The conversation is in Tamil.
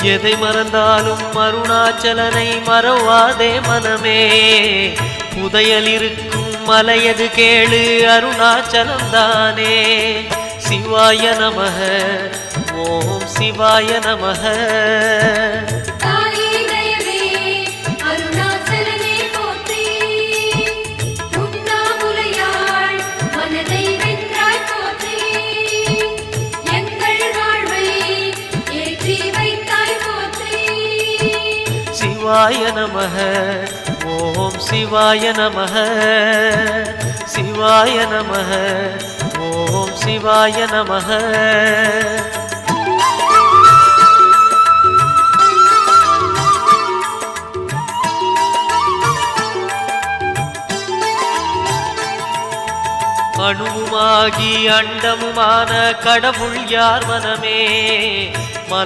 எதை மறந்தாலும் அருணாச்சலனை மறவாதே மனமே. புதையல் இருக்கும் மலையது கேளு அருணாச்சலம் தானே. சிவாய நமக ஓம் சிவாய நமக. சிவாய நமக ஓம் சிவாய நமக. சிவாய நமக ஓம் சிவாய நமக. அணுவுமாகி அண்டமுமான கடவுள் யார் மனமே. மலை